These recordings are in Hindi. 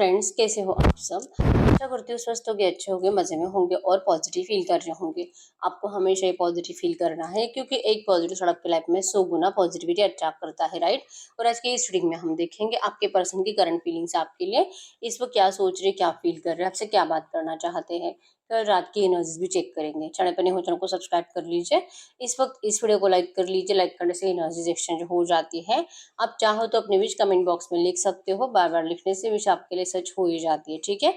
फ्रेंड्स, कैसे हो आप सब। आशा करती हूँ स्वस्थ होगे, अच्छे होंगे, मज़े में होंगे और पॉजिटिव फील कर रहे होंगे। आपको हमेशा ही पॉजिटिव फील करना है, क्योंकि एक पॉजिटिव थॉट आपकी लाइफ में 100 गुना पॉजिटिविटी अट्रैक्ट करता है, राइट। और आज की इस रीडिंग में हम देखेंगे आपके पर्सन की करंट फीलिंग्स आपके लिए, इस वक्त क्या सोच रहे, क्या फील कर रहे हैं, आपसे क्या बात करना चाहते हैं। कल रात की एनर्जीज भी चेक करेंगे। चैनल पर नहीं हो चैनल को सब्सक्राइब कर लीजिए। इस वक्त इस वीडियो को लाइक कर लीजिए। लाइक करने से एनर्जीज एक्सचेंज हो जाती है। आप चाहो तो अपनी विश कमेंट बॉक्स में लिख सकते हो। बार बार लिखने से विश आपके लिए सच हो ही जाती है, ठीक है।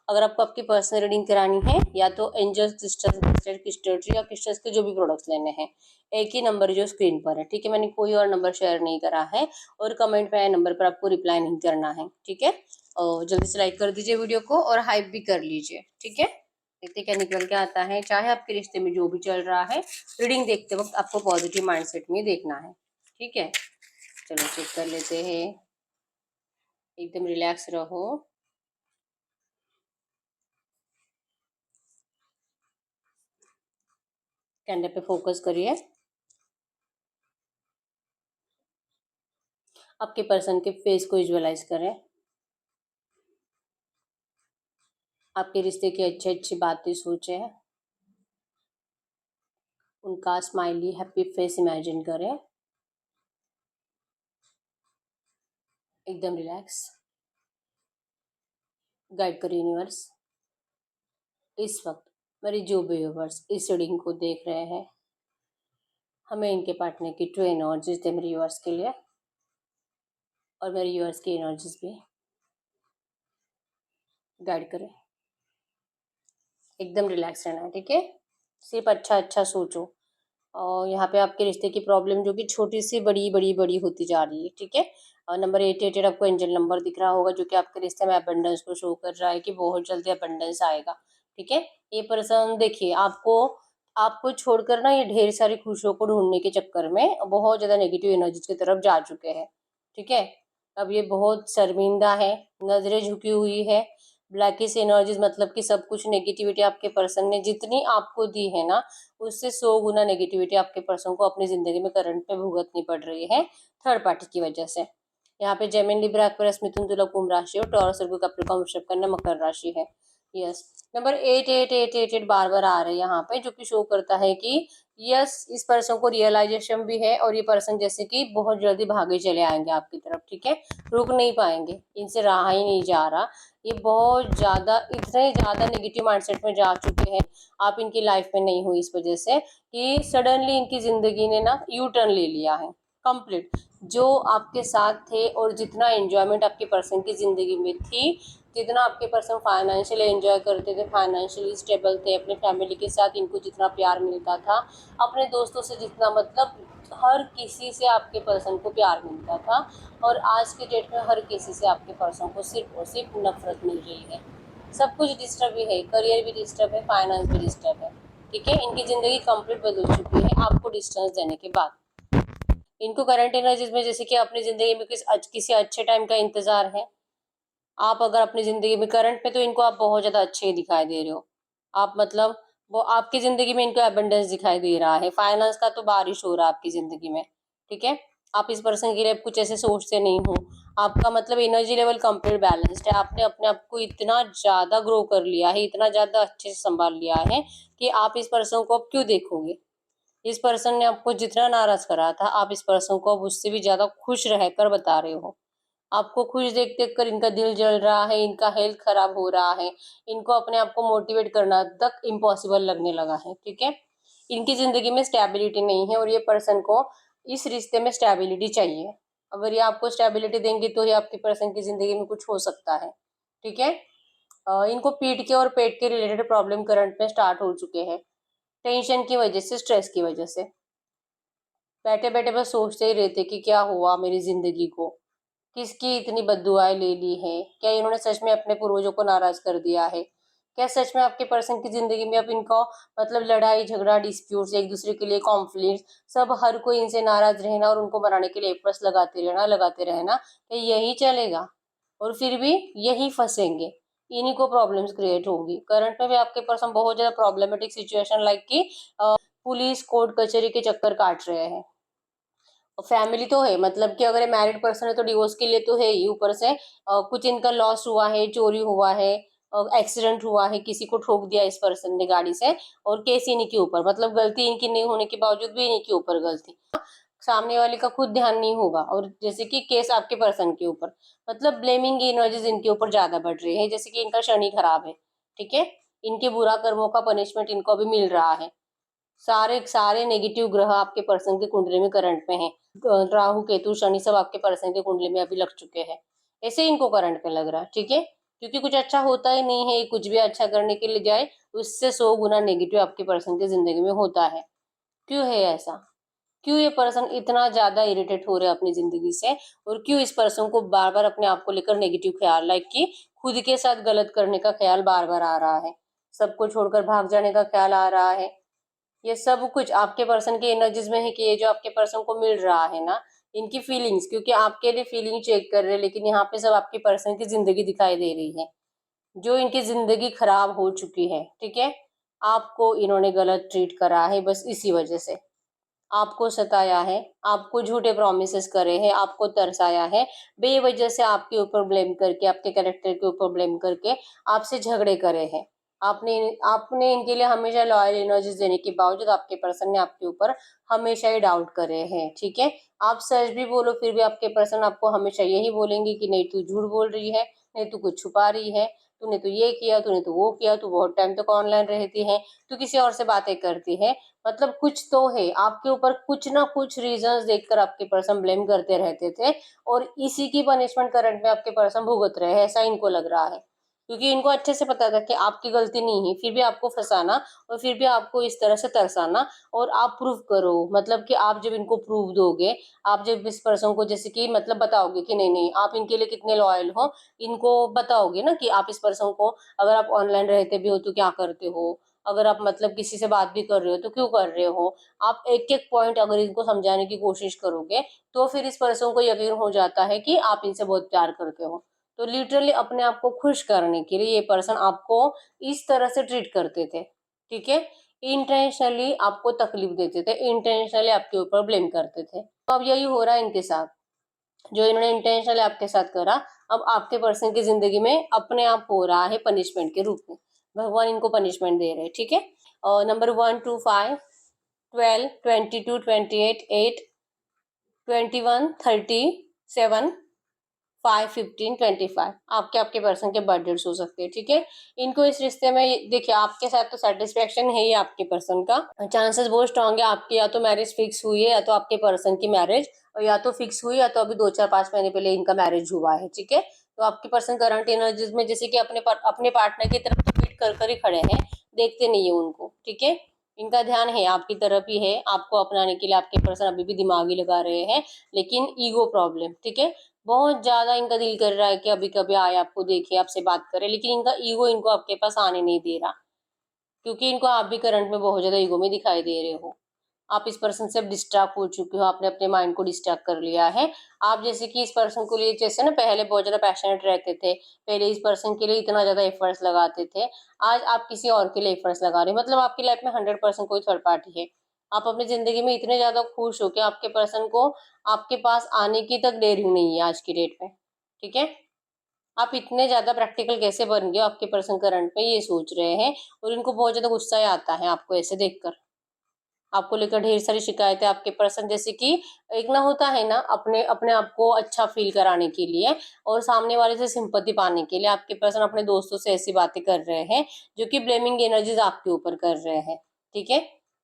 अगर आपको आपकी पर्सनल रीडिंग करानी है, या तो एंजल्स, क्रिस्टल्स या क्रिस्टल्स के जो भी प्रोडक्ट्स लेने हैं, एक ही नंबर जो स्क्रीन पर है, ठीक है। मैंने कोई और नंबर शेयर नहीं करा है और कमेंट में आए नंबर पर आपको रिप्लाई नहीं करना है, ठीक है। और जल्दी से लाइक कर दीजिए वीडियो को और हाइप भी कर लीजिए, ठीक है। देखते क्या निकल के आता है। चाहे आपके रिश्ते में जो भी चल रहा है, रीडिंग देखते वक्त आपको पॉजिटिव माइंडसेट में देखना है, ठीक है। चलो चेक कर लेते हैं। एकदम रिलैक्स रहो। कैंडल पे फोकस करिए। आपके पर्सन के फेस को विजुअलाइज करें। आपके रिश्ते की अच्छी अच्छी बातें सोचें। उनका स्माइली हैप्पी फेस इमेजिन करें। एकदम रिलैक्स। गाइड करिए यूनिवर्स। इस वक्त मेरे जो भी व्यूअर्स इस रीडिंग को देख रहे हैं, हमें इनके पार्टनर की ट्रू एनर्जीज दे मेरे व्यूअर्स के लिए, और मेरे व्यूअर्स की एनर्जीज भी गाइड करें। एकदम रिलैक्स रहना है, ठीक है। सिर्फ अच्छा अच्छा सोचो। और यहाँ पे आपके रिश्ते की प्रॉब्लम जो कि छोटी सी बड़ी बड़ी बड़ी होती जा रही है, ठीक है। और नंबर 88 आपको एंजल नंबर दिख रहा होगा, जो कि आपके रिश्ते में अबंडेंस को शो कर रहा है कि बहुत जल्दी अबंडेंस आएगा, ठीक है। ये पर्सन देखिए आपको आपको छोड़कर ना, ये ढेर सारी खुशियों को ढूंढने के चक्कर में बहुत ज्यादा नेगेटिव एनर्जीज की तरफ जा चुके हैं, ठीक है। अब ये बहुत शर्मिंदा है, नजरें झुकी हुई है। ब्लैकिश एनर्जीज मतलब कि सब कुछ नेगेटिविटी आपके पर्सन ने जितनी आपको दी है ना, उससे 100 गुना नेगेटिविटी आपके पर्सन को अपनी जिंदगी में करंट में भुगतनी पड़ रही है, थर्ड पार्टी की वजह से। यहाँ पे जेमिनी, लिब्रा, एक्वेरियस, मिथुन, तुला, कुंभ राशि और टॉरस, वर्गो, कैप्रिकॉर्न, वृषभ, कन्या, मकर राशि है। यस, नंबर 8888 बार बार आ रहे हैं यहाँ पे, जो कि शो करता है कि यस, इस पर्सन को रियलाइजेशन भी है और ये पर्सन जैसे कि बहुत जल्दी भागे चले आएंगे आपकी तरफ, ठीक है। रुक नहीं पाएंगे, इनसे रहा ही नहीं जा रहा। ये बहुत ज्यादा, इतने ज्यादा नेगेटिव माइंडसेट में जा चुके हैं। आप इनकी लाइफ में नहीं हुई इस वजह से कि सडनली इनकी जिंदगी ने ना यू टर्न ले लिया है कंप्लीट। जो आपके साथ थे और जितना एंजॉयमेंट आपके पर्सन की जिंदगी में थी, जितना आपके पर्सन फाइनेंशियली एंजॉय करते थे, फाइनेंशियली स्टेबल थे, अपने फैमिली के साथ इनको जितना प्यार मिलता था, अपने दोस्तों से जितना, मतलब हर किसी से आपके पर्सन को प्यार मिलता था, और आज के डेट में हर किसी से आपके पर्सन को सिर्फ और सिर्फ नफरत मिल रही है। सब कुछ डिस्टर्ब ही है, करियर भी डिस्टर्ब है, फाइनेंस भी डिस्टर्ब है, ठीक है। इनकी ज़िंदगी कंप्लीट बदल चुकी है आपको डिस्टेंस देने के बाद। इनको करंट एनर्जीज में जैसे कि अपनी ज़िंदगी में किसी अच्छे टाइम का इंतज़ार है। आप अगर अपनी ज़िंदगी में करंट में, तो इनको आप बहुत ज़्यादा अच्छे दिखाई दे रहे हो। आप मतलब वो आपकी ज़िंदगी में इनको एबंडेंस दिखाई दे रहा है। फाइनेंस का तो बारिश हो रहा है आपकी ज़िंदगी में, ठीक है। आप इस पर्सन के लिए कुछ ऐसे सोचते नहीं हो। आपका मतलब एनर्जी लेवल कंप्लीट बैलेंस्ड है। आपने अपने आप को इतना ज़्यादा ग्रो कर लिया है, इतना ज़्यादा अच्छे से संभाल लिया है कि आप इस पर्सन को अब क्यों देखोगे। इस पर्सन ने आपको जितना नाराज़ करा था, आप इस पर्सन को अब उससे भी ज़्यादा खुश रहकर बता रहे हो। आपको खुश देख देख कर इनका दिल जल रहा है, इनका हेल्थ खराब हो रहा है, इनको अपने आप को मोटिवेट करना तक इम्पॉसिबल लगने लगा है, ठीक है। इनकी जिंदगी में स्टेबिलिटी नहीं है और ये पर्सन को इस रिश्ते में स्टेबिलिटी चाहिए। अगर ये आपको स्टेबिलिटी देंगे तो ही आपके पर्सन की जिंदगी में कुछ हो सकता है, ठीक है। इनको पीठ के और पेट के रिलेटेड प्रॉब्लम करंट में स्टार्ट हो चुके हैं, टेंशन की वजह से, स्ट्रेस की वजह से। बैठे बैठे बस सोचते ही रहते कि क्या हुआ मेरी जिंदगी को, किसकी इतनी बद्दुआएं ले ली है, क्या इन्होंने सच में अपने पूर्वजों को नाराज कर दिया है, क्या सच में आपके पर्सन की जिंदगी में अब इनको मतलब लड़ाई झगड़ा, डिस्प्यूट्स, एक दूसरे के लिए कॉन्फ्लिक्ट, सब हर कोई इनसे नाराज रहना और उनको मनाने के लिए प्लस लगाते रहना, क्या यही चलेगा। और फिर भी यही फंसेंगे, इन्हीं को प्रॉब्लम्स क्रिएट होगी। करंट में भी आपके पर्सन बहुत ज्यादा प्रॉब्लमेटिक सिचुएशन लाइक कि पुलिस कोर्ट कचहरी के चक्कर काट रहे हैं। फैमिली तो है, मतलब कि अगर मैरिड पर्सन है तो डिवोर्स के लिए तो है ही, ऊपर से कुछ इनका लॉस हुआ है, चोरी हुआ है, एक्सीडेंट हुआ है, किसी को ठोक दिया इस पर्सन ने गाड़ी से, और केस इन्हीं के ऊपर, मतलब गलती इनकी नहीं होने के बावजूद भी इन्हीं के ऊपर गलती, सामने वाले का खुद ध्यान नहीं होगा, और जैसे कि केस आपके पर्सन के ऊपर, मतलब ब्लेमिंग एनर्जीज इनके ऊपर ज्यादा बढ़ रही है, जैसे कि इनका शनि खराब है, ठीक है, इनके बुरा कर्मों का पनिशमेंट इनको अभी मिल रहा है। सारे सारे नेगेटिव ग्रह आपके पर्सन के कुंडली में करंट में है, राहु केतु शनि सब आपके पर्सन के कुंडली में अभी लग चुके हैं, ऐसे इनको करंट में लग रहा है, ठीक है, क्योंकि कुछ अच्छा होता ही नहीं है, कुछ भी अच्छा करने के लिए जाए उससे 100 गुना नेगेटिव आपके पर्सन की जिंदगी में होता है। क्यों है ऐसा? क्यों ये पर्सन इतना ज्यादा इरिटेट हो रहे हैं अपनी जिंदगी से, और क्यों इस पर्सन को बार बार अपने आप को लेकर नेगेटिव ख्याल, लाइक कि खुद के साथ गलत करने का ख्याल बार बार आ रहा है, सबको छोड़कर भाग जाने का ख्याल आ रहा है, ये सब कुछ आपके पर्सन के एनर्जीज में है कि ये जो आपके पर्सन को मिल रहा है ना, इनकी फीलिंग्स, क्योंकि आपके लिए फीलिंग चेक कर रहे हैं, लेकिन यहाँ पे सब आपके पर्सन की जिंदगी दिखाई दे रही है, जो इनकी जिंदगी खराब हो चुकी है, ठीक है, आपको इन्होंने गलत ट्रीट करा है, बस इसी वजह से आपको सताया है, आपको झूठे प्रोमिसेस करे हैं, आपको तरसाया है, बेवजह से आपके ऊपर ब्लेम करके, आपके कैरेक्टर के ऊपर ब्लेम करके आपसे झगड़े करे हैं। आपने आपने इनके लिए हमेशा लॉयल एनर्जीज देने के बावजूद आपके पर्सन ने आपके ऊपर हमेशा ही डाउट करे हैं, ठीक है, आप सच भी बोलो फिर भी आपके पर्सन आपको हमेशा यही बोलेंगे कि नहीं तू झूठ बोल रही है, नहीं तू कुछ छुपा रही है, तूने तो ये किया, तूने तो वो किया, तू बहुत टाइम तक ऑनलाइन रहती है, तू किसी और से बातें करती है, मतलब कुछ तो है आपके ऊपर, कुछ ना कुछ रीजंस देखकर आपके पर्सन ब्लेम करते रहते थे, और इसी की पनिशमेंट करंट में आपके पर्सन भुगत रहे हैं, ऐसा इनको लग रहा है, क्योंकि इनको अच्छे से पता था कि आपकी गलती नहीं है, फिर भी आपको फंसाना, और फिर भी आपको इस तरह से तरसाना, और आप प्रूव करो, मतलब कि आप जब इनको प्रूव दोगे, आप जब इस पर्सन को जैसे कि मतलब बताओगे कि नहीं नहीं आप इनके लिए कितने लॉयल हो, इनको बताओगे ना कि आप इस पर्सन को, अगर आप ऑनलाइन रहते भी हो तो क्या करते हो, अगर आप मतलब किसी से बात भी कर रहे हो तो क्यों कर रहे हो, आप एक एक पॉइंट अगर इनको समझाने की कोशिश करोगे, तो फिर इस पर्सन को यकीन हो जाता है कि आप इनसे बहुत प्यार करते हो, तो लिटरली अपने आप को खुश करने के लिए ये पर्सन आपको इस तरह से ट्रीट करते थे, ठीक है, इंटेंशनली आपको तकलीफ देते थे, इंटेंशनली आपके ऊपर ब्लेम करते थे, तो अब यही हो रहा है इनके साथ, जो इन्होंने इंटेंशनली आपके साथ करा, अब आपके पर्सन की जिंदगी में अपने आप हो रहा है पनिशमेंट के रूप में, भगवान इनको पनिशमेंट दे रहे हैं, ठीक है, और नंबर 1 2 5 12 22 28 8 21 37 5 15 25 आपके आपके पर्सन के बर्थ डेट्स हो सकते हैं, ठीक है, इनको इस रिश्ते में देखिए आपके साथ तो सेटिस्फेक्शन है ही आपके पर्सन का, चांसेस बहुत स्ट्रांग है आपकी, या तो मैरिज फिक्स हुई है, या तो आपके पर्सन की मैरिज, और या तो फिक्स हुई, या तो अभी 2 4 5 महीने पहले इनका मैरिज हुआ है, ठीक है, तो आपके पर्सन करंट एनर्जीज में जैसे कि अपने पार्टनर की तरफ तो वेट कर कर ही खड़े हैं, देखते नहीं है उनको, ठीक है, इनका ध्यान है आपकी तरफ ही है, आपको अपनाने के लिए आपके पर्सन अभी भी दिमागी लगा रहे हैं, लेकिन ईगो प्रॉब्लम, ठीक है, बहुत ज्यादा इनका दिल कर रहा है कि अभी कभी आए आपको देखे आपसे बात करे, लेकिन इनका ईगो इनको आपके पास आने नहीं दे रहा, क्योंकि इनको आप भी करंट में बहुत ज्यादा ईगो में दिखाई दे रहे हो, आप इस पर्सन से डिस्ट्रैक्ट हो चुके हो, आपने अपने माइंड को डिस्ट्रैक्ट कर लिया है, आप जैसे कि इस पर्सन को लिए जैसे ना पहले बहुत ज्यादा पैशनेट रहते थे, पहले इस पर्सन के लिए इतना ज्यादा एफर्ट्स लगाते थे, आज आप किसी और के लिए एफर्ट्स लगा रहे हो, मतलब आपकी लाइफ में 100% कोई थर्ड पार्टी है, आप अपनी जिंदगी में इतने ज्यादा खुश हो कि आपके पर्सन को आपके पास आने की तक देरी नहीं है आज की डेट में, ठीक है, आप इतने ज्यादा प्रैक्टिकल कैसे बन गए आपके पर्सन करंट में ये सोच रहे हैं, और इनको बहुत ज्यादा गुस्सा आता है आपको ऐसे देखकर, आपको लेकर ढेर सारी शिकायतें आपके पर्सन, जैसे कि एक ना होता है ना अपने अपने आप को अच्छा फील कराने के लिए, और सामने वाले से सिंपैथी पाने के लिए आपके पर्सन अपने दोस्तों से ऐसी बातें कर रहे हैं, जो कि ब्लेमिंग एनर्जीज आपके ऊपर कर रहे हैं, ठीक है,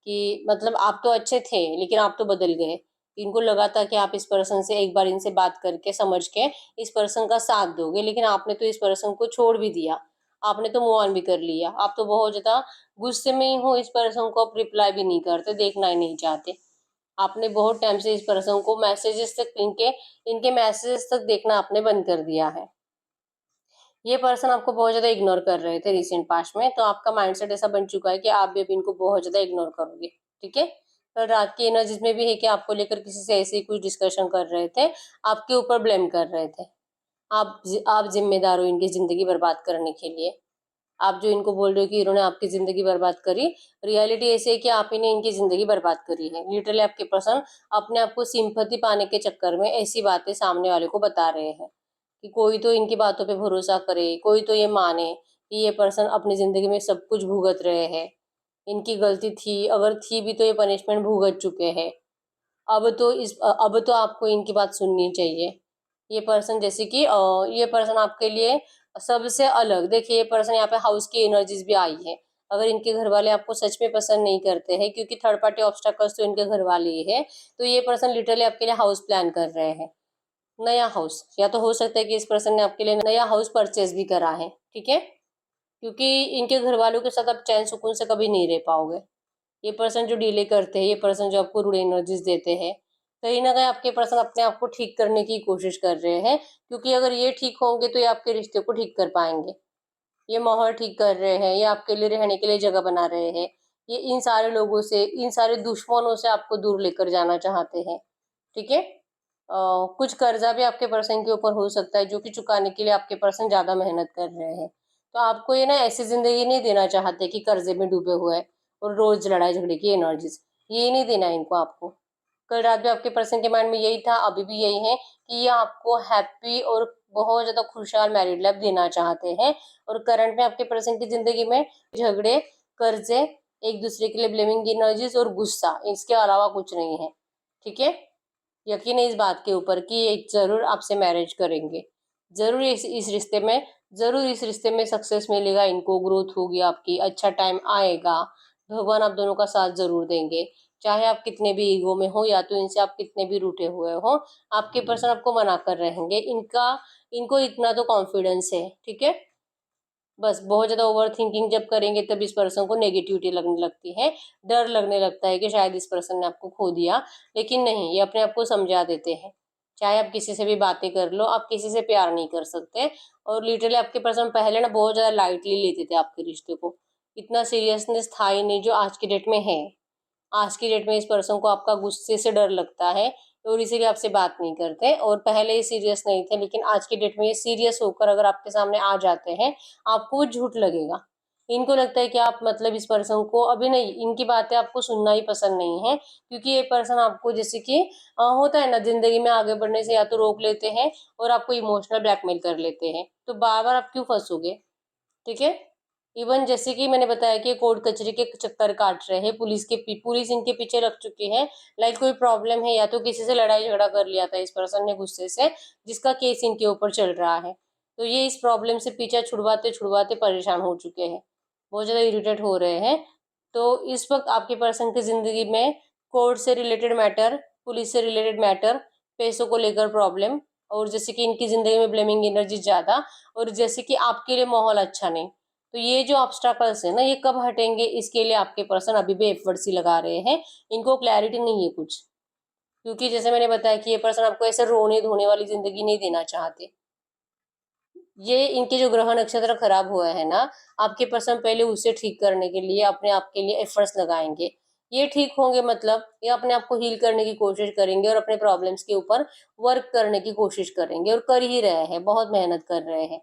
कि मतलब आप तो अच्छे थे लेकिन आप तो बदल गए, इनको लगा था कि आप इस पर्सन से एक बार इनसे बात करके समझ के इस पर्सन का साथ दोगे, लेकिन आपने तो इस पर्सन को छोड़ भी दिया, आपने तो मूव ऑन भी कर लिया, आप तो बहुत ज्यादा गुस्से में ही हो, इस पर्सन को आप रिप्लाई भी नहीं करते, देखना ही नहीं चाहते, आपने बहुत टाइम से इस पर्सन को मैसेजेस तक इनके इनके मैसेजेस तक देखना आपने बंद कर दिया है, ये पर्सन आपको बहुत ज्यादा इग्नोर कर रहे थे रिसेंट पास्ट में, तो आपका माइंडसेट ऐसा बन चुका है कि आप भी अभी इनको बहुत ज्यादा इग्नोर करोगे, ठीक है, कल रात की एनर्जीज में भी है कि आपको लेकर किसी से ऐसे ही कुछ डिस्कशन कर रहे थे, आपके ऊपर ब्लेम कर रहे थे, आप जिम्मेदार हो इनकी जिंदगी बर्बाद करने के लिए, आप जो इनको बोल रहे हो कि इन्होंने आपकी ज़िंदगी बर्बाद करी, रियलिटी ऐसी है कि आप ही ने इनकी ज़िंदगी बर्बाद करी है। लिटरली आपके पर्सन अपने आप को सिंपैथी पाने के चक्कर में ऐसी बातें सामने वाले को बता रहे हैं कि कोई तो इनकी बातों पे भरोसा करे, कोई तो ये माने कि ये पर्सन अपनी ज़िंदगी में सब कुछ भुगत रहे हैं। इनकी गलती थी, अगर थी भी तो ये पनिशमेंट भुगत चुके हैं। अब तो आपको इनकी बात सुननी चाहिए। ये पर्सन जैसे कि ये पर्सन आपके लिए सबसे अलग, देखिए ये पर्सन यहाँ पे हाउस की एनर्जीज भी आई है। अगर इनके घर वाले आपको सच में पसंद नहीं करते हैं, क्योंकि थर्ड पार्टी ऑब्स्टैकल्स तो इनके घर वाले ही है, तो ये पर्सन लिटरली आपके लिए हाउस प्लान कर रहे हैं, नया हाउस। या तो हो सकता है कि इस पर्सन ने आपके लिए नया हाउस परचेज भी करा है, ठीक है, क्योंकि इनके घर वालों के साथ आप चैन सुकून से कभी नहीं रह पाओगे। ये पर्सन जो डीले करते हैं, ये पर्सन जो आपको रूड एनर्जीज देते हैं, कहीं ना कहीं आपके पर्सन अपने आप को ठीक करने की कोशिश कर रहे हैं, क्योंकि अगर ये ठीक होंगे तो ये आपके रिश्ते को ठीक कर पाएंगे। ये माहौल ठीक कर रहे हैं, ये आपके लिए रहने के लिए जगह बना रहे हैं। ये इन सारे लोगों से, इन सारे दुश्मनों से आपको दूर लेकर जाना चाहते हैं, ठीक है। कुछ कर्जा भी आपके पर्सन के ऊपर हो सकता है, जो कि चुकाने के लिए आपके पर्सन ज्यादा मेहनत कर रहे हैं। तो आपको ये ना ऐसी जिंदगी नहीं देना चाहते कि कर्जे में डूबे हुए हैं और रोज लड़ाई झगड़े की एनर्जीज, ये नहीं देना इनको आपको। कल रात भी आपके पर्सन के माइंड में यही था, अभी भी यही है कि ये आपको हैप्पी और बहुत ज्यादा खुशहाल मैरिड लाइफ देना चाहते हैं। और करंट में आपके पर्सन की जिंदगी में झगड़े, कर्जे, एक दूसरे के लिए ब्लेमिंग एनर्जीज और गुस्सा, इसके अलावा कुछ नहीं है, ठीक है। यकीन है इस बात के ऊपर कि ये जरूर आपसे मैरिज करेंगे, जरूर इस रिश्ते में, जरूर इस रिश्ते में सक्सेस मिलेगा इनको, ग्रोथ होगी आपकी, अच्छा टाइम आएगा, भगवान आप दोनों का साथ जरूर देंगे। चाहे आप कितने भी ईगो में हो, या तो इनसे आप कितने भी रूठे हुए हो, आपके पर्सन आपको मना कर रहेंगे। इनको इतना तो कॉन्फिडेंस है, ठीक है। बस बहुत ज्यादा ओवर थिंकिंग जब करेंगे तब इस पर्सन को नेगेटिविटी लगने लगती है, डर लगने लगता है कि शायद इस पर्सन ने आपको खो दिया। लेकिन नहीं, ये अपने आप को समझा देते हैं। चाहे आप किसी से भी बातें कर लो, आप किसी से प्यार नहीं कर सकते। और लिटरली आपके पर्सन पहले ना बहुत ज्यादा लाइटली लेते थे आपके रिश्ते को, इतना सीरियसनेस था ही नहीं जो आज की डेट में है। आज की डेट में इस पर्सन को आपका गुस्से से डर लगता है, और इसीलिए आपसे बात नहीं करते। और पहले ही सीरियस नहीं थे, लेकिन आज की डेट में ये सीरियस होकर अगर आपके सामने आ जाते हैं, आपको वो झूठ लगेगा। इनको लगता है कि आप मतलब इस पर्सन को अभी नहीं, इनकी बातें आपको सुनना ही पसंद नहीं है, क्योंकि ये पर्सन आपको जैसे कि होता है ना, जिंदगी में आगे बढ़ने से या तो रोक लेते हैं और आपको इमोशनल ब्लैकमेल कर लेते हैं। तो बार बार आप क्यों फंसोगे, ठीक है। इवन जैसे कि मैंने बताया कि कोर्ट कचहरी के चक्कर काट रहे हैं, पुलिस इनके पीछे लग चुकी है। लाइक कोई प्रॉब्लम है, या तो किसी से लड़ाई झगड़ा कर लिया था इस पर्सन ने गुस्से से, जिसका केस इनके ऊपर चल रहा है। तो ये इस प्रॉब्लम से पीछा छुड़वाते छुड़वाते परेशान हो चुके हैं, बहुत ज्यादा इरिटेट हो रहे हैं। तो इस वक्त आपके पर्सन की जिंदगी में कोर्ट से रिलेटेड मैटर, पुलिस से रिलेटेड मैटर, पैसों को लेकर प्रॉब्लम, और जैसे कि इनकी जिंदगी में ब्लेमिंग एनर्जी ज्यादा, और जैसे कि आपके लिए माहौल अच्छा नहीं। तो ये जो ऑब्स्टैकल्स है ना, ये कब हटेंगे, इसके लिए आपके पर्सन अभी भी एफर्ट्स ही लगा रहे हैं। इनको क्लैरिटी नहीं है कुछ, क्योंकि जैसे मैंने बताया कि ये पर्सन आपको ऐसे रोने धोने वाली जिंदगी नहीं देना चाहते। ये इनके जो ग्रह नक्षत्र खराब हुआ है ना, आपके पर्सन पहले उसे ठीक करने के लिए अपने आप के लिए एफर्ट्स लगाएंगे। ये ठीक होंगे मतलब ये अपने आप को हील करने की कोशिश करेंगे, और अपने प्रॉब्लम्स के ऊपर वर्क करने की कोशिश करेंगे, और कर ही रहे हैं, बहुत मेहनत कर रहे हैं,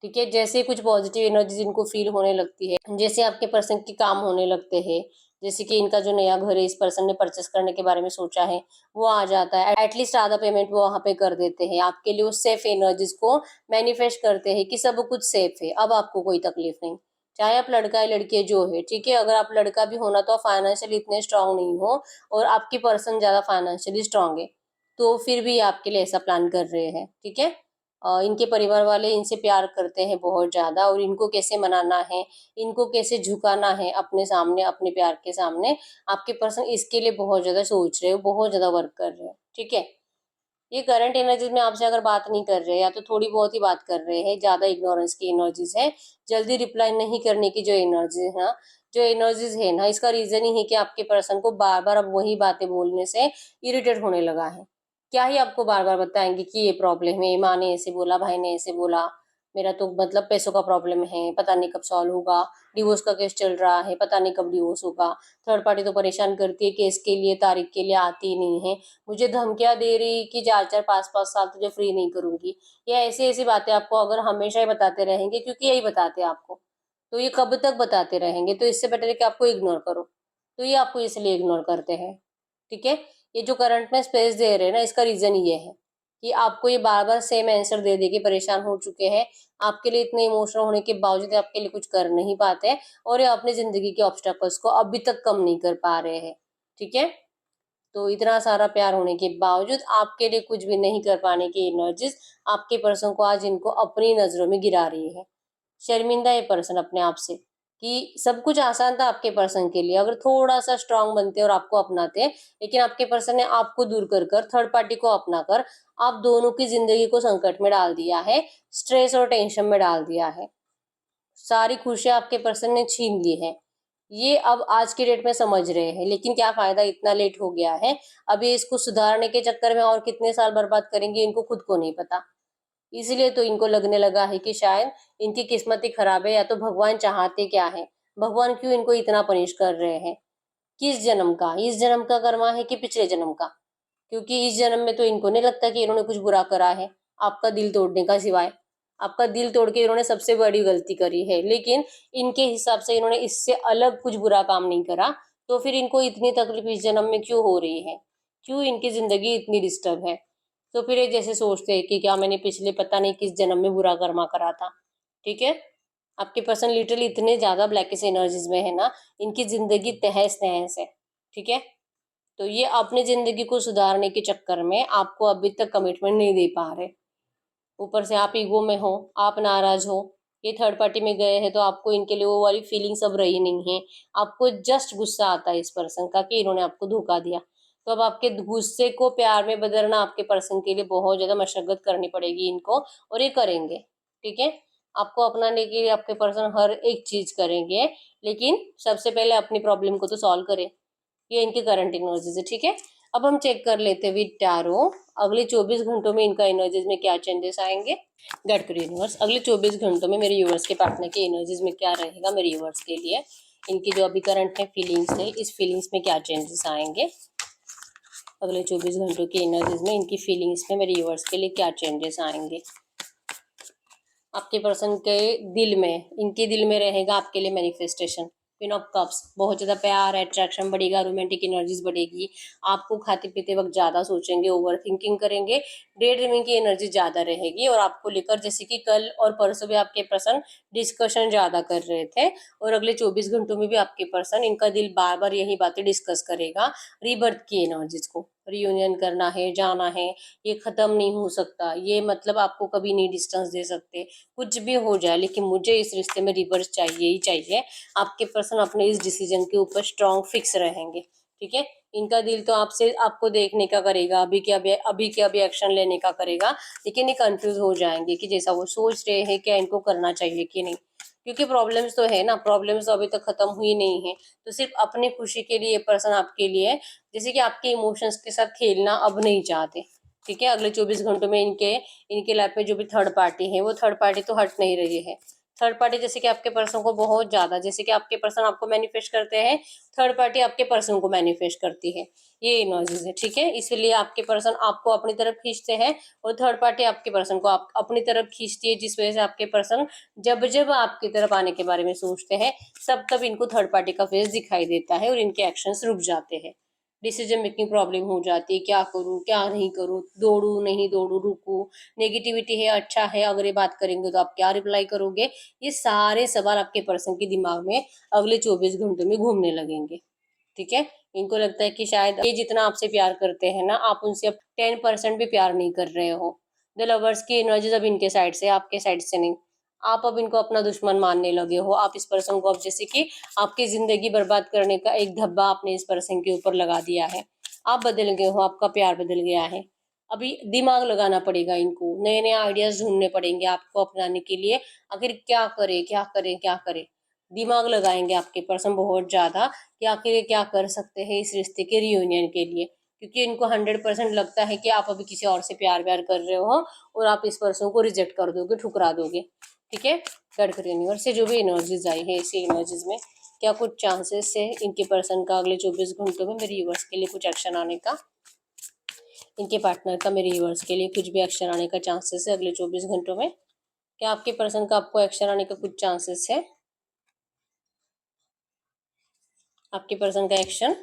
ठीक है। जैसे कुछ पॉजिटिव एनर्जी इनको फील होने लगती है, जैसे आपके पर्सन के काम होने लगते हैं, जैसे कि इनका जो नया घर है इस पर्सन ने परचेस करने के बारे में सोचा है, वो आ जाता है। एटलीस्ट आधा पेमेंट वो वहां पे कर देते हैं आपके लिए, उस सेफ एनर्जीज को मैनिफेस्ट करते हैं कि सब कुछ सेफ है, अब आपको कोई तकलीफ नहीं। चाहे आप लड़का या लड़के जो है, ठीक है। अगर आप लड़का भी होना तो आप फाइनेंशियली इतने स्ट्रांग नहीं हो, और आपकी पर्सन ज्यादा फाइनेंशियली स्ट्रांग है, तो फिर भी आपके लिए ऐसा प्लान कर रहे हैं, ठीक है। इनके परिवार वाले इनसे प्यार करते हैं बहुत ज्यादा, और इनको कैसे मनाना है, इनको कैसे झुकाना है अपने सामने, अपने प्यार के सामने, आपके पर्सन इसके लिए बहुत ज्यादा सोच रहे हो, बहुत ज्यादा वर्क कर रहे हो, ठीक है। ये करंट एनर्जीज में आपसे अगर बात नहीं कर रहे, या तो थोड़ी बहुत ही बात कर रहे हैं, ज्यादा इग्नोरेंस की एनर्जीज है, जल्दी रिप्लाई नहीं करने की जो एनर्जी है ना, जो एनर्जीज है ना, इसका रीजन ही है कि आपके पर्सन को बार बार अब वही बातें बोलने से इरिटेट होने लगा है। क्या ही आपको बार बार बताएंगे कि ये प्रॉब्लम है, माँ ने ऐसे बोला, भाई ने ऐसे बोला, मेरा तो मतलब पैसों का प्रॉब्लम है, पता नहीं कब सॉल्व होगा, डिवोर्स का केस चल रहा है, पता नहीं कब डिवोर्स होगा, थर्ड पार्टी तो परेशान करती है, केस के लिए तारीख के लिए आती ही नहीं है, मुझे धमकियां दे रही कि 4-4 5-5 साल तुझे फ्री नहीं करूंगी। ये ऐसी ऐसी बातें आपको अगर हमेशा ही बताते रहेंगे, क्योंकि यही बताते हैं आपको, तो ये कब तक बताते रहेंगे? तो इससे बेटर है कि आपको इग्नोर करो। तो ये आपको इसलिए इग्नोर करते हैं, ठीक है? ये जो करंट में स्पेस दे रहे हैं ना, इसका रीज़न ये है कि आपको ये बार-बार सेम आंसर दे-दे के परेशान हो चुके हैं। आपके लिए इतने इमोशनल होने के बावजूद आपके लिए कुछ कर नहीं पाते हैं और ये अपनी ज़िंदगी के ऑब्स्टेकल्स को अभी तक कम नहीं कर पा रहे हैं, ठीक है? तो इतना सारा प्यार होने के बावजूद आपके लिए कुछ भी नहीं कर पाने की एनर्जीज आपके पर्सन को आज इनको अपनी नजरों में गिरा रही है। शर्मिंदा है पर्सन अपने आप से कि सब कुछ आसान था आपके पर्सन के लिए अगर थोड़ा सा स्ट्रांग बनते और आपको अपनाते, लेकिन आपके पर्सन ने आपको दूर कर कर थर्ड पार्टी को अपना कर आप दोनों की जिंदगी को संकट में डाल दिया है, स्ट्रेस और टेंशन में डाल दिया है। सारी खुशियां आपके पर्सन ने छीन ली है। ये अब आज की डेट में समझ रहे हैं, लेकिन क्या फायदा, इतना लेट हो गया है। अभी इसको सुधारने के चक्कर में और कितने साल बर्बाद करेंगे इनको खुद को नहीं पता। इसलिए तो इनको लगने लगा है कि शायद इनकी किस्मत ही खराब है, या तो भगवान चाहते क्या है, भगवान क्यों इनको इतना पनिश कर रहे हैं। किस जन्म का, इस जन्म का कर्मा है कि पिछले जन्म का? क्योंकि इस जन्म में तो इनको नहीं लगता कि इन्होंने कुछ बुरा करा है आपका दिल तोड़ने का सिवाय। आपका दिल तोड़ के इन्होंने सबसे बड़ी गलती करी है, लेकिन इनके हिसाब से इन्होंने इससे अलग कुछ बुरा काम नहीं करा। तो फिर इनको इतनी तकलीफ इस जन्म में क्यों हो रही है, क्यों इनकी जिंदगी इतनी डिस्टर्ब है? तो फिर ये जैसे सोचते हैं कि क्या मैंने पिछले पता नहीं किस जन्म में बुरा कर्मा करा था, ठीक है? आपके पर्सन लिटरली इतने ज्यादा ब्लैकिश एनर्जीज में है ना, इनकी जिंदगी तहस नहस है, ठीक है? तो ये अपनी जिंदगी को सुधारने के चक्कर में आपको अभी तक कमिटमेंट नहीं दे पा रहे। ऊपर से आप ईगो में हो, आप नाराज हो। ये थर्ड पार्टी में गए हैं तो आपको इनके लिए वो वाली फीलिंग्स अब रही नहीं है। आपको जस्ट गुस्सा आता है इस पर्सन का कि इन्होंने आपको धोखा दिया। तो अब आपके गुस्से को प्यार में बदलना आपके पर्सन के लिए बहुत ज्यादा मशक्कत करनी पड़ेगी इनको, और ये करेंगे, ठीक है? आपको अपनाने के लिए आपके पर्सन हर एक चीज करेंगे, लेकिन सबसे पहले अपनी प्रॉब्लम को तो सॉल्व करें। ये इनके करंट एनर्जीज है, ठीक है? अब हम चेक कर लेते हैं विद टैरो अगले 24 घंटों में इनका एनर्जीज में क्या चेंजेस आएंगे। गेट करो यूनिवर्स, अगले 24 घंटों में मेरे यूनिवर्स के पार्टनर के एनर्जीज में क्या रहेगा मेरे यूनिवर्स के लिए। इनकी जो अभी करंट है फीलिंग्स है, इस फीलिंग्स में क्या चेंजेस आएंगे। अगले 24 घंटों की एनर्जीज में इनकी फीलिंग्स में मेरे यूनिवर्स के लिए क्या चेंजेस आएंगे। आपके पर्सन के दिल में, इनके दिल में रहेगा आपके लिए मैनिफेस्टेशन। क्वीन ऑफ कप्स, बहुत ज़्यादा प्यार अट्रैक्शन बढ़ेगा, रोमांटिक एनर्जीज बढ़ेगी। आपको खाते पीते वक्त ज़्यादा सोचेंगे, ओवर थिंकिंग करेंगे, डे ड्रीमिंग की एनर्जी ज़्यादा रहेगी। और आपको लेकर जैसे कि कल और परसों भी आपके पर्सन डिस्कशन ज़्यादा कर रहे थे, और अगले 24 घंटों में भी आपके पर्सन, इनका दिल बार बार यही बातें डिस्कस करेगा, रीबर्थ की एनर्जीज को, रियूनियन करना है, जाना है, ये खत्म नहीं हो सकता, ये मतलब आपको कभी नहीं डिस्टेंस दे सकते, कुछ भी हो जाए लेकिन मुझे इस रिश्ते में रिवर्स चाहिए ही चाहिए। आपके पर्सन अपने इस डिसीजन के ऊपर स्ट्रांग फिक्स रहेंगे, ठीक है? इनका दिल तो आपसे, आपको देखने का करेगा, अभी के अभी एक्शन लेने का करेगा, लेकिन ये कंफ्यूज हो जाएंगे कि जैसा वो सोच रहे हैं क्या इनको करना चाहिए कि नहीं। क्योंकि प्रॉब्लम्स तो है ना, प्रॉब्लम्स तो अभी तक खत्म हुई नहीं है। तो सिर्फ अपनी खुशी के लिए पर्सन आपके लिए जैसे कि आपके इमोशंस के साथ खेलना अब नहीं चाहते, ठीक है? अगले 24 घंटों में इनके इनके लाइफ में जो भी थर्ड पार्टी है, वो थर्ड पार्टी तो हट नहीं रही है। थर्ड पार्टी जैसे कि आपके पर्सन को बहुत ज्यादा, जैसे कि आपके पर्सन आपको मैनिफेस्ट करते हैं, थर्ड पार्टी आपके पर्सन को मैनिफेस्ट करती है। ये एनर्जीज है, ठीक है? इसलिए आपके पर्सन आपको अपनी तरफ खींचते हैं और थर्ड पार्टी आपके पर्सन को आप अपनी तरफ खींचती है, जिस वजह से आपके पर्सन जब जब आपकी तरफ आने के बारे में सोचते हैं, सब तब इनको थर्ड पार्टी का फेस दिखाई देता है और इनके एक्शंस रुक जाते हैं। डिसीजन मेकिंग प्रॉब्लम हो जाती है, क्या करूँ क्या नहीं करूँ, दौड़ू नहीं दौड़ू, रुकू, नेगेटिविटी है अच्छा है, अगर ये बात करेंगे तो आप क्या रिप्लाई करोगे, ये सारे सवाल आपके पर्सन के दिमाग में अगले 24 घंटों में घूमने लगेंगे, ठीक है? इनको लगता है कि शायद ये जितना आपसे प्यार करते हैं ना, आप उनसे अब 10% भी प्यार नहीं कर रहे हो। द लवर्स की एनर्जीज अब इनके साइड से, आपके साइड से नहीं। आप अब इनको अपना दुश्मन मानने लगे हो। आप इस पर्सन को अब जैसे कि आपकी जिंदगी बर्बाद करने का एक धब्बा आपने इस पर्सन के ऊपर लगा दिया है। आप बदल गए हो, आपका प्यार बदल गया है। अभी दिमाग लगाना पड़ेगा इनको, नए नए आइडियाज ढूंढने पड़ेंगे आपको अपनाने के लिए। आखिर क्या करे क्या करे क्या करे, दिमाग लगाएंगे आपके पर्सन बहुत ज्यादा कि आखिर ये क्या कर सकते हैं इस रिश्ते के रियूनियन के लिए। क्योंकि इनको 100% लगता है कि आप अभी किसी और से प्यार व्यार कर रहे हो और आप इस पर्सन को रिजेक्ट कर दोगे, ठुकरा दोगे, ठीक है? गडकरी यूनिवर्स से जो भी एनर्जीज आई है, इसी एनर्जीज में क्या कुछ चांसेस है इनके पर्सन का अगले 24 घंटों में मेरे यूनिवर्स के लिए कुछ एक्शन आने का, इनके पार्टनर का मेरे यूनिवर्स के लिए कुछ भी एक्शन आने का चांसेस है अगले 24 घंटों में? क्या आपके पर्सन का आपको एक्शन आने का कुछ चांसेस है? आपके पर्सन का एक्शन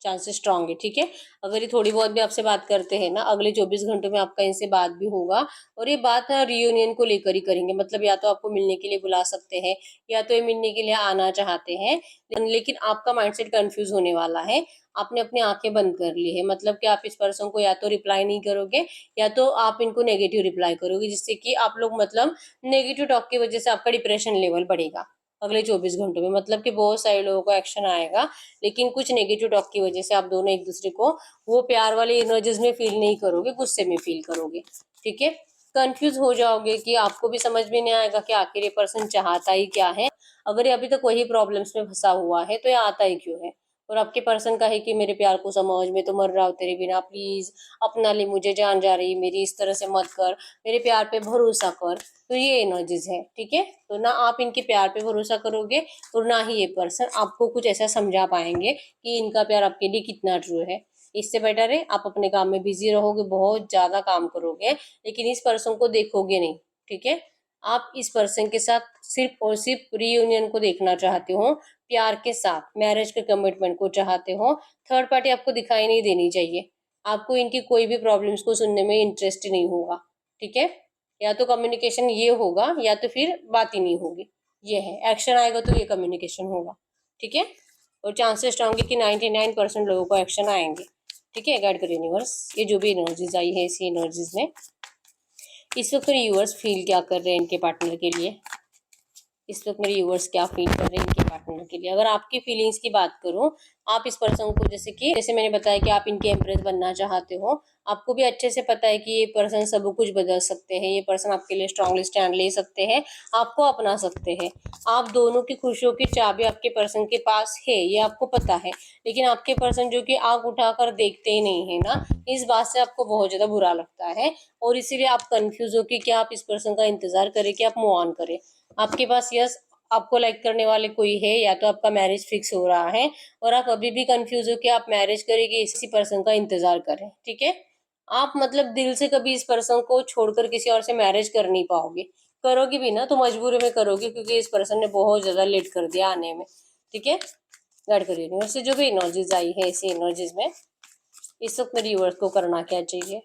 चांसेस स्ट्रांग है, ठीक है। अगर ये थोड़ी बहुत भी आपसे बात करते हैं ना, अगले 24 घंटों में आपका इनसे बात भी होगा, और ये बात ना रियूनियन को लेकर ही करेंगे। मतलब या तो आपको मिलने के लिए बुला सकते हैं, या तो ये मिलने के लिए आना चाहते हैं, लेकिन आपका माइंडसेट कंफ्यूज होने वाला है। आपने अपनी आंखें बंद कर ली है, मतलब कि आप इस पर्सन को या तो रिप्लाई नहीं करोगे, या तो आप इनको नेगेटिव रिप्लाई करोगे, जिससे कि आप लोग मतलब नेगेटिव टॉक की वजह से आपका डिप्रेशन लेवल बढ़ेगा अगले 24 घंटों में। मतलब कि बहुत सारे लोगों को एक्शन आएगा, लेकिन कुछ नेगेटिव टॉक की वजह से आप दोनों एक दूसरे को वो प्यार वाली एनर्जीज में फील नहीं करोगे, गुस्से में फील करोगे, ठीक है। कंफ्यूज हो जाओगे कि आपको भी समझ में नहीं आएगा कि आखिर ये पर्सन चाहता ही क्या है। अगर ये अभी तक वही प्रॉब्लम्स में फंसा हुआ है तो ये आता ही क्यों है। और आपके पर्सन का है कि मेरे प्यार को समझ, मैं तो मर रहा हूँ तेरे बिना, प्लीज अपना ले मुझे, जान जा रही मेरी, इस तरह से मत कर, मेरे प्यार पे भरोसा कर। तो ये एनर्जीज है, ठीक है। तो ना आप इनके प्यार पे भरोसा करोगे, और ना ही ये पर्सन आपको कुछ ऐसा समझा पाएंगे कि इनका प्यार आपके लिए कितना ट्रू है। इससे बेटर है आप अपने काम में बिजी रहोगे, बहुत ज्यादा काम करोगे, लेकिन इस पर्सन को देखोगे नहीं, ठीक है। आप इस पर्सन के साथ सिर्फ और सिर्फ रीयूनियन को देखना चाहते हो, प्यार के साथ मैरिज के कमिटमेंट को चाहते हो। थर्ड पार्टी आपको दिखाई नहीं देनी चाहिए। आपको इनकी कोई भी प्रॉब्लम्स को सुनने में इंटरेस्ट नहीं होगा, ठीक है। या तो कम्युनिकेशन ये होगा, या तो फिर बात ही नहीं होगी। ये है, एक्शन आएगा तो ये कम्युनिकेशन होगा, ठीक है। और चांसेस स्ट्रांग है कि 99% लोगों को एक्शन आएंगे, ठीक है। गाइड करो यूनिवर्स, ये जो भी एनर्जीज आई है इसी एनर्जीज में इस वक्त मेरे यूनिवर्स फील क्या कर रहे हैं इनके पार्टनर के लिए। इस वक्त मेरे व्यूअर्स क्या फील कर रहे हैं इनके पार्टनर के लिए। अगर आपकी फीलिंग्स की बात करूं, आप इस पर्सन को जैसे मैंने बताया कि आप इनके एम्प्रेस बनना चाहते हो, आपको भी अच्छे से पता है कि ये पर्सन सब कुछ बदल सकते हैं, ये पर्सन आपके लिए स्ट्रांगली स्टैंड ले सकते हैं, आपको अपना सकते हैं। आप दोनों की खुशियों की चाबी आपके पर्सन के पास है, ये आपको पता है। लेकिन आपके पर्सन जो कि आंख उठाकर देखते ही नहीं है ना, इस बात से आपको बहुत ज्यादा बुरा लगता है, और इसीलिए आप कंफ्यूज हो कि क्या आप इस पर्सन का इंतजार करें कि आप मूव ऑन करें। आपके पास यस आपको लाइक करने वाले कोई है, या तो आपका मैरिज फिक्स हो रहा है, और आप अभी भी कंफ्यूज हो कि आप मैरिज करेंगे इसी पर्सन का इंतजार करें, ठीक है। आप मतलब दिल से कभी इस पर्सन को छोड़कर किसी और से मैरिज कर नहीं पाओगे। करोगे भी ना तो मजबूरी में करोगे, क्योंकि इस पर्सन ने बहुत ज्यादा लेट कर दिया आने में, ठीक है। गाइड करिए यूनिवर्स से जो भी एनर्जीज आई है इसी एनर्जीज में इस वक्त मेरी यूनिवर्स को करना क्या चाहिए,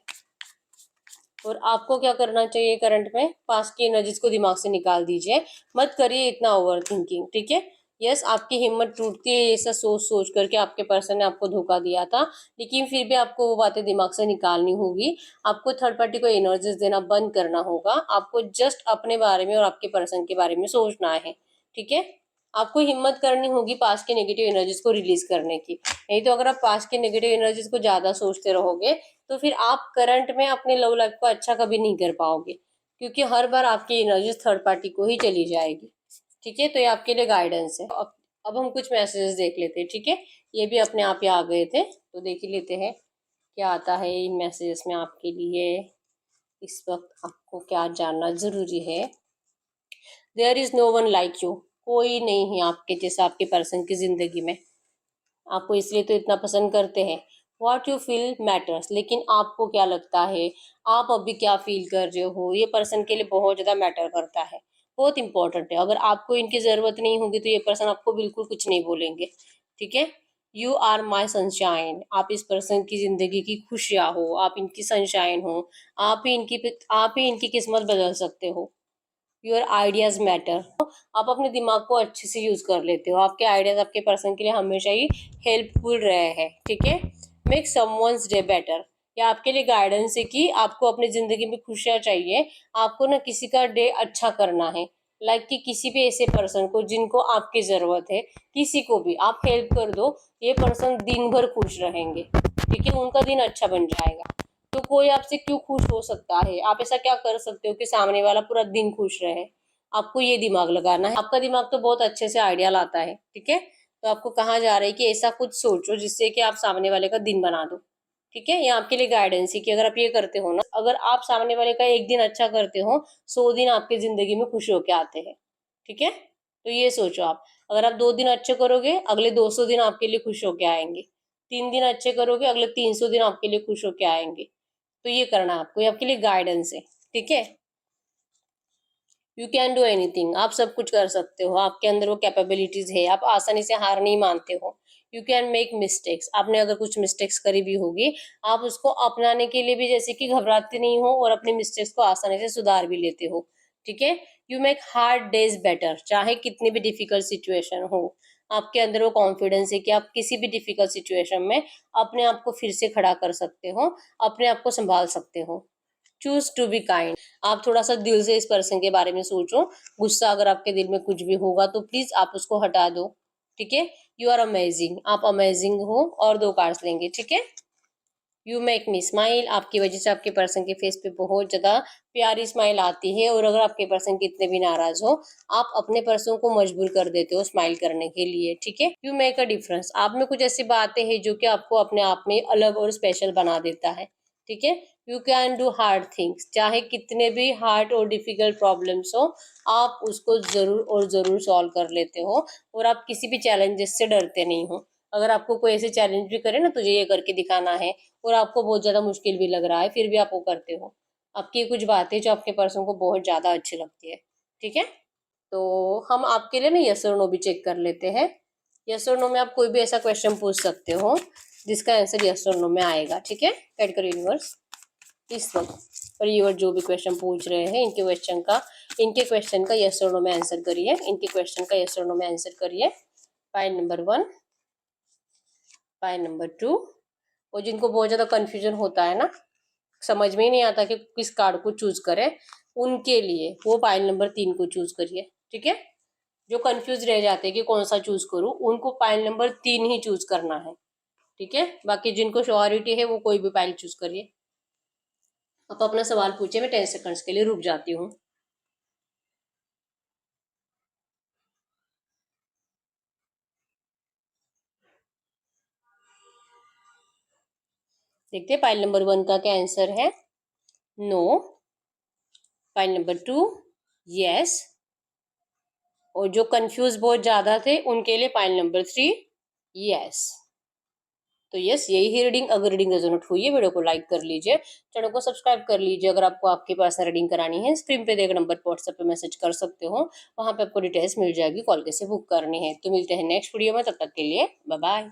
और आपको क्या करना चाहिए करंट में। पास्ट की एनर्जीज को दिमाग से निकाल दीजिए, मत करिए इतना ओवर थिंकिंग, ठीक है। यस आपकी हिम्मत टूटती है ऐसा सोच सोच करके आपके पर्सन ने आपको धोखा दिया था, लेकिन फिर भी आपको वो बातें दिमाग से निकालनी होगी। आपको थर्ड पार्टी को एनर्जीज देना बंद करना होगा। आपको जस्ट अपने बारे में और आपके पर्सन के बारे में सोचना है, ठीक है। आपको हिम्मत करनी होगी पास्ट की नेगेटिव एनर्जीज को रिलीज करने की। नहीं तो अगर आप पास्ट की नेगेटिव एनर्जीज को ज्यादा सोचते रहोगे, तो फिर आप करंट में अपने लव लाइफ को अच्छा कभी नहीं कर पाओगे, क्योंकि हर बार आपकी एनर्जी थर्ड पार्टी को ही चली जाएगी, ठीक है। तो ये आपके लिए गाइडेंस है। अब हम कुछ मैसेजेस देख लेते हैं, ठीक है। ये भी अपने आप ही आ गए थे, तो देख ही लेते हैं क्या आता है इन मैसेजेस में आपके लिए। इस वक्त आपको क्या जानना जरूरी है। There is no one like you, कोई नहीं है आपके जैसा आपके पर्सन की जिंदगी में। आपको इसलिए तो इतना पसंद करते हैं। वॉट यू फील मैटर्स, लेकिन आपको क्या लगता है, आप अभी क्या फील कर रहे हो, ये पर्सन के लिए बहुत ज़्यादा मैटर करता है, बहुत इंपॉर्टेंट है। अगर आपको इनकी ज़रूरत नहीं होगी तो ये पर्सन आपको बिल्कुल कुछ नहीं बोलेंगे, ठीक है। यू आर माई सनशाइन, आप इस पर्सन की ज़िंदगी की खुशियाँ हो, आप इनकी सनशाइन हो, आप ही इनकी किस्मत बदल सकते हो। योर आइडियाज मैटर, आप अपने दिमाग को अच्छे से यूज कर लेते हो, आपके आइडियाज आपके पर्सन के लिए हमेशा ही हेल्पफुल रहे हैं, ठीक है। मेक समवंस डे बेटर, या आपके लिए गाइडेंस है कि आपको अपनी जिंदगी में खुशियाँ चाहिए, आपको ना किसी का डे अच्छा करना है। लाइक कि किसी भी ऐसे पर्सन को जिनको आपकी जरूरत है, किसी को भी आप हेल्प कर दो, ये पर्सन दिन भर खुश रहेंगे, ठीक है। उनका दिन अच्छा बन जाएगा। तो कोई आपसे क्यों खुश हो सकता है, आप ऐसा क्या कर सकते हो कि सामने वाला पूरा दिन खुश रहे। आपको ये दिमाग लगाना है, आपका दिमाग तो बहुत अच्छे से आइडिया लाता है, ठीक है। तो आपको कहा जा रहा है कि ऐसा कुछ सोचो जिससे कि आप सामने वाले का दिन बना दो, ठीक है। ये आपके लिए गाइडेंस है कि अगर आप ये करते हो ना, अगर आप सामने वाले का एक दिन अच्छा करते हो, 100 दिन आपकी जिंदगी में खुश होके आते हैं, ठीक है। तो ये सोचो आप, अगर आप 2 दिन अच्छे करोगे, अगले 200 दिन आपके लिए खुश होके आएंगे। 3 दिन अच्छे करोगे, अगले 300 दिन आपके लिए खुश होके आएंगे। तो ये करना है आपको, ये आपके लिए गाइडेंस है, ठीक है। यू कैन डू एनीथिंग, आप सब कुछ कर सकते हो, आपके अंदर वो कैपेबिलिटीज है, आप आसानी से हार नहीं मानते हो। यू कैन मेक मिस्टेक्स, आपने अगर कुछ मिस्टेक्स करी भी होगी, आप उसको अपनाने के लिए भी जैसे कि घबराते नहीं हो और अपनी मिस्टेक्स को आसानी से सुधार भी लेते हो, ठीक है। You make hard days better, चाहे कितनी भी डिफिकल्ट सिचुएशन हो, आपके अंदर वो कॉन्फिडेंस है कि आप किसी भी डिफिकल्ट सिचुएशन में अपने आप को फिर से खड़ा कर सकते हो, अपने आप को संभाल सकते हो। चूज टू बी काइंड, आप थोड़ा सा दिल से इस पर्सन के बारे में सोचो। गुस्सा अगर आपके दिल में कुछ भी होगा तो प्लीज आप उसको हटा दो, ठीक है। यू आर अमेजिंग, आप अमेजिंग हो, और 2 कार्ड्स लेंगे, ठीक है। यू मेक मी स्माइल, आपकी वजह से आपके पर्सन के फेस पे बहुत ज्यादा प्यारी स्माइल आती है, और अगर आपके पर्सन कितने भी नाराज हो, आप अपने पर्सन को मजबूर कर देते हो स्माइल करने के लिए, ठीक है। यू मेक अ डिफरेंस, आप में कुछ ऐसी बातें हैं जो कि आपको अपने आप में अलग और स्पेशल बना देता है, ठीक है। You can do hard things, चाहे कितने भी हार्ड और डिफिकल्ट प्रॉब्लम्स हो, आप उसको जरूर और जरूर सॉल्व कर लेते हो, और आप किसी भी चैलेंजेस से डरते नहीं हो। अगर आपको कोई ऐसे चैलेंज भी करे ना, तुझे ये करके दिखाना है, और आपको बहुत ज्यादा मुश्किल भी लग रहा है, फिर भी आप वो करते हो। आपकी कुछ बातें जो आपके पर्सन को बहुत ज्यादा अच्छी लगती है, ठीक है। तो हम आपके लिए ना यस और नो भी चेक कर लेते हैं। यस और नो में आप कोई भी ऐसा क्वेश्चन पूछ सकते हो जिसका आंसर यस और नो में आएगा, ठीक है। गाइड करो यूनिवर्स इस वक्त, और यूनिवर्स जो भी क्वेश्चन पूछ रहे हैं इनके क्वेश्चन का यस और नो में आंसर करिए, इनके क्वेश्चन का यस और नो में आंसर करिए। पाइल नंबर 1, पाइल नंबर 2, और जिनको बहुत ज्यादा कंफ्यूजन होता है ना, समझ में ही नहीं आता कि किस कार्ड को चूज करें, उनके लिए वो पाइल नंबर 3 को चूज करिए, ठीक है। जो कंफ्यूज रह जाते हैं कि कौन सा चूज करूं, उनको पाइल नंबर 3 ही चूज करना है, ठीक है। बाकी जिनको श्योरिटी है वो कोई भी पाइल चूज करिए। आप अपना सवाल पूछे, मैं 10 सेकंड्स के लिए रुक जाती हूँ। देखते हैं पाइल नंबर 1 का क्या आंसर है। नो। पाइल नंबर 2 यस, और जो कंफ्यूज बहुत ज्यादा थे उनके लिए पाइल नंबर 3 यस। तो यस, यही है रीडिंग। अगर रीडिंग रेजोनेट हुई है, वीडियो को लाइक कर लीजिए, चैनल को सब्सक्राइब कर लीजिए। अगर आपको आपके पास रीडिंग करानी है, स्क्रीन पे देख नंबर पर व्हाट्सएप पे मैसेज कर सकते हो, वहां पे आपको डिटेल्स मिल जाएगी, कॉल कैसे बुक करनी है। तो मिलते हैं नेक्स्ट वीडियो में, तब तक के लिए बाय बाय।